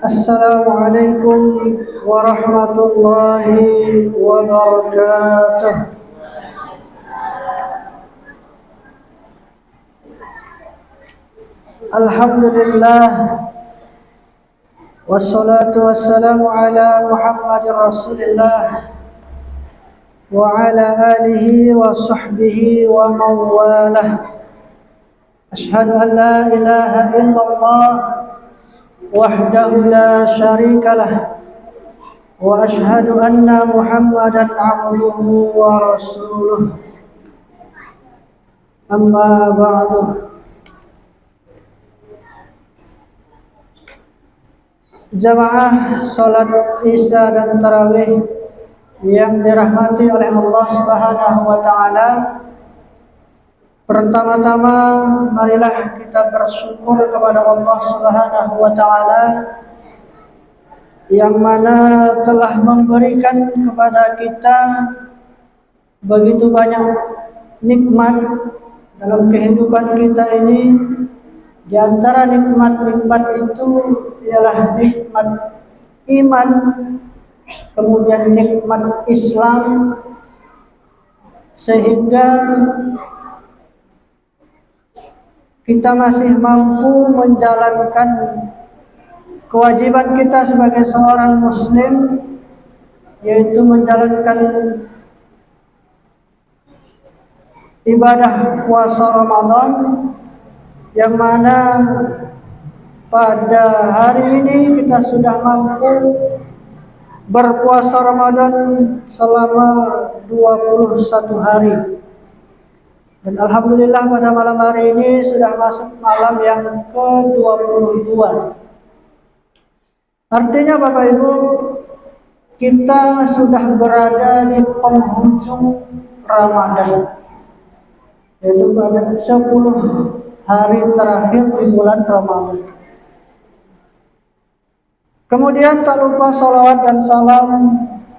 Assalamualaikum warahmatullahi wabarakatuh. Alhamdulillah, wassalatu wassalamu ala Muhammadir Rasulillah wa ala alihi wa sahbihi wa mawalah. Ashhadu an la ilaha illallah wahdahu la syarika lah wa ashhadu anna Muhammadan abduhu wa rasuluh. Amma ba'du. Jamaah salat Isya dan Tarawih yang dirahmati oleh Allah Subhanahu wa taala, pertama-tama marilah kita bersyukur kepada Allah Subhanahu wa taala yang mana telah memberikan kepada kita begitu banyak nikmat dalam kehidupan kita ini. Di antara nikmat-nikmat itu ialah nikmat iman, kemudian nikmat Islam, sehingga kita masih mampu menjalankan kewajiban kita sebagai seorang muslim, yaitu menjalankan ibadah puasa Ramadan, yang mana pada hari ini kita sudah mampu berpuasa Ramadan selama 21 hari. Dan alhamdulillah pada malam hari ini sudah masuk malam yang ke-22. Artinya Bapak Ibu, kita sudah berada di penghujung Ramadan, yaitu pada 10 hari terakhir di bulan Ramadan. Kemudian tak lupa salawat dan salam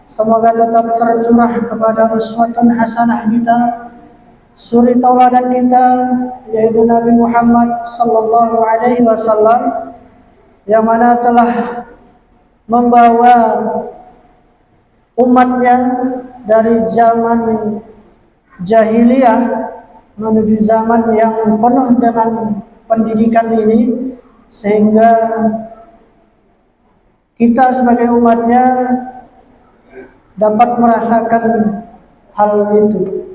semoga tetap tercurah kepada uswatun hasanah kita, suri tauladan kita, yaitu Nabi Muhammad sallallahu alaihi wasallam, yang mana telah membawa umatnya dari zaman jahiliyah menuju zaman yang penuh dengan pendidikan ini, sehingga kita sebagai umatnya dapat merasakan hal itu.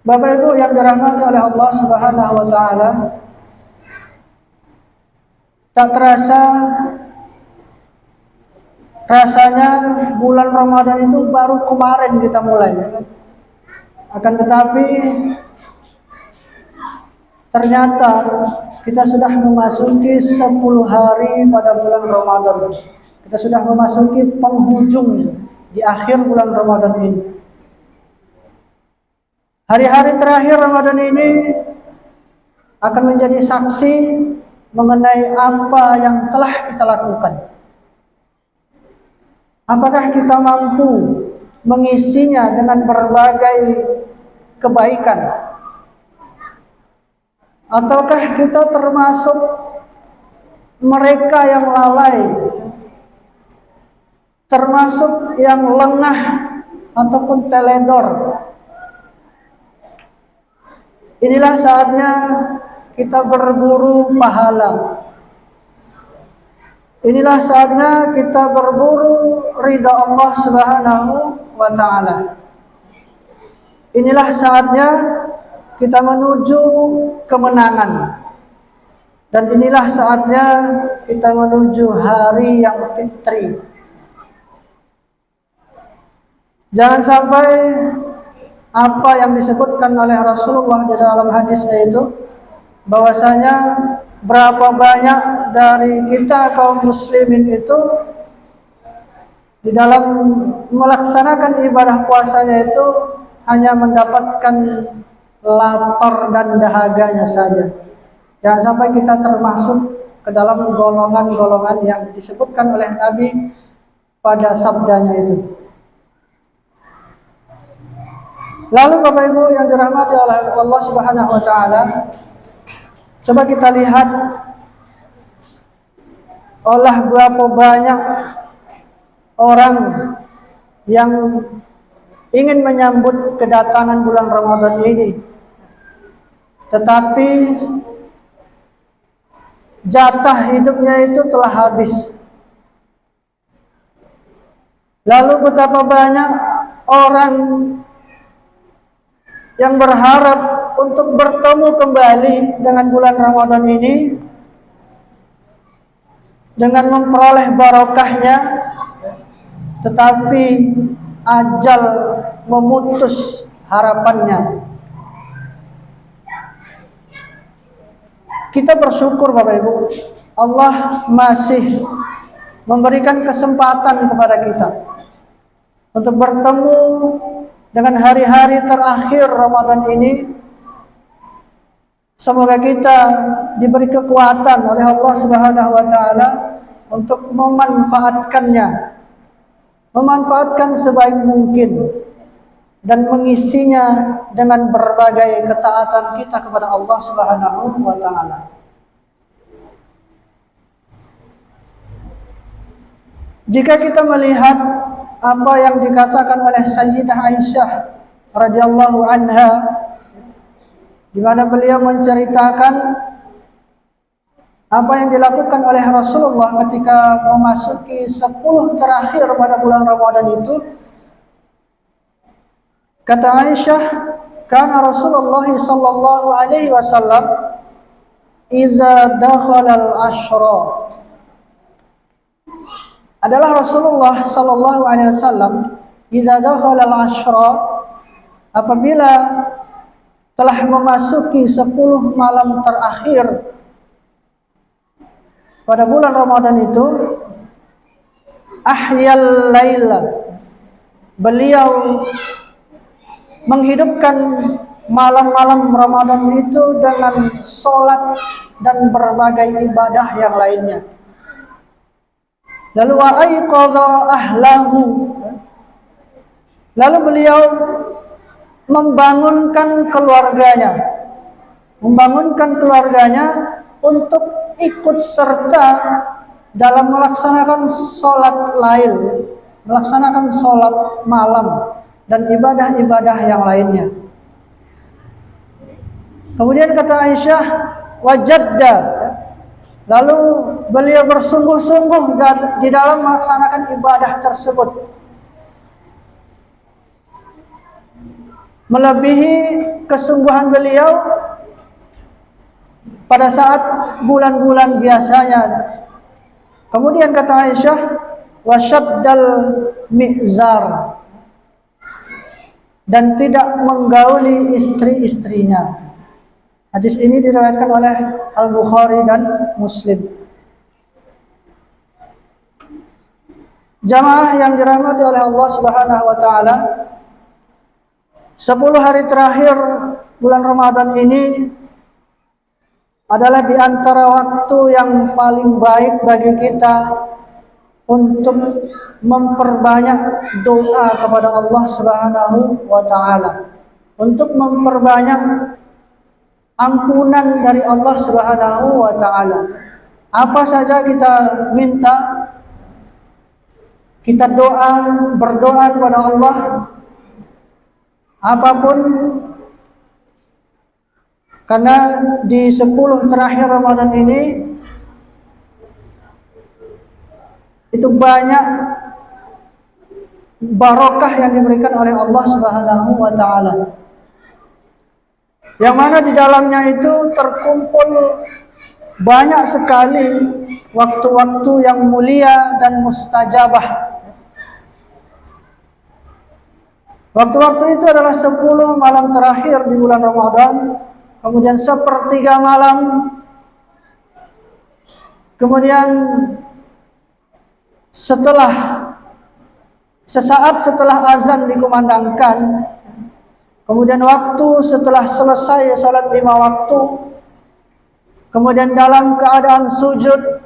Bapak Ibu yang dirahmati oleh Allah Subhanahu wa taala, tak terasa rasanya bulan Ramadan itu baru kemarin kita mulai. Akan tetapi ternyata kita sudah memasuki 10 hari pada bulan Ramadan. Kita sudah memasuki penghujung di akhir bulan Ramadan ini. Hari-hari terakhir Ramadan ini akan menjadi saksi mengenai apa yang telah kita lakukan. Apakah kita mampu mengisinya dengan berbagai kebaikan, ataukah kita termasuk mereka yang lalai, termasuk yang lengah ataupun teledor? Inilah saatnya kita berburu pahala. Inilah saatnya kita berburu ridha Allah Subhanahu wa ta'ala. Inilah saatnya kita menuju kemenangan. Dan inilah saatnya kita menuju hari yang fitri. Jangan sampai apa yang disebutkan oleh Rasulullah di dalam hadisnya itu, bahwasanya berapa banyak dari kita kaum muslimin itu di dalam melaksanakan ibadah puasanya itu hanya mendapatkan lapar dan dahaganya saja. Jangan sampai kita termasuk ke dalam golongan-golongan yang disebutkan oleh Nabi pada sabdanya itu. Lalu Bapak Ibu yang dirahmati oleh Allah Subhanahu wa taala, coba kita lihat oleh berapa banyak orang yang ingin menyambut kedatangan bulan Ramadan ini, tetapi jatah hidupnya itu telah habis. Lalu betapa banyak orang yang berharap untuk bertemu kembali dengan bulan Ramadan ini, dengan memperoleh barokahnya, tetapi ajal memutus harapannya. Kita bersyukur Bapak Ibu, Allah masih memberikan kesempatan kepada kita untuk bertemu dengan hari-hari terakhir Ramadan ini. Semoga kita diberi kekuatan oleh Allah Subhanahu wa taala untuk memanfaatkan sebaik mungkin dan mengisinya dengan berbagai ketaatan kita kepada Allah Subhanahu wa taala. Jika kita melihat apa yang dikatakan oleh Sayyidah Aisyah radhiyallahu anha, di mana beliau menceritakan apa yang dilakukan oleh Rasulullah ketika memasuki 10 terakhir pada bulan Ramadan itu. Kata Aisyah, "Kana Rasulullah sallallahu alaihi wasallam iza dakhala al-ashra." Adalah Rasulullah sallallahu alaihi wasallam iza dakhala al-ashra, apabila telah memasuki 10 malam terakhir pada bulan Ramadan itu, ahyal laila, beliau menghidupkan malam-malam Ramadan itu dengan sholat dan berbagai ibadah yang lainnya. Lalu wa aiqadha ahlahu, lalu beliau membangunkan keluarganya untuk ikut serta dalam melaksanakan sholat lail, melaksanakan sholat malam dan ibadah-ibadah yang lainnya. Kemudian kata Aisyah, wajadda, lalu beliau bersungguh-sungguh di dalam melaksanakan ibadah tersebut, melebihi kesungguhan beliau pada saat bulan-bulan biasanya. Kemudian kata Aisyah, wasyaddal mi'zar, dan tidak menggauli istri-istrinya. Hadis ini diriwayatkan oleh Al-Bukhari dan Muslim. Jamaah yang dirahmati oleh Allah Subhanahu wa taala, 10 hari terakhir bulan Ramadan ini adalah di antara waktu yang paling baik bagi kita untuk memperbanyak doa kepada Allah Subhanahu wa taala, untuk memperbanyak ampunan dari Allah Subhanahu wa taala. Apa saja kita minta, kita berdoa kepada Allah, apapun, karena di 10 terakhir Ramadan ini itu banyak barokah yang diberikan oleh Allah Subhanahu wa taala, yang mana di dalamnya itu terkumpul banyak sekali waktu-waktu yang mulia dan mustajabah. Waktu-waktu itu adalah 10 malam terakhir di bulan Ramadan, kemudian 1/3 malam, kemudian sesaat setelah azan dikumandangkan, kemudian waktu setelah selesai salat 5 waktu, kemudian dalam keadaan sujud,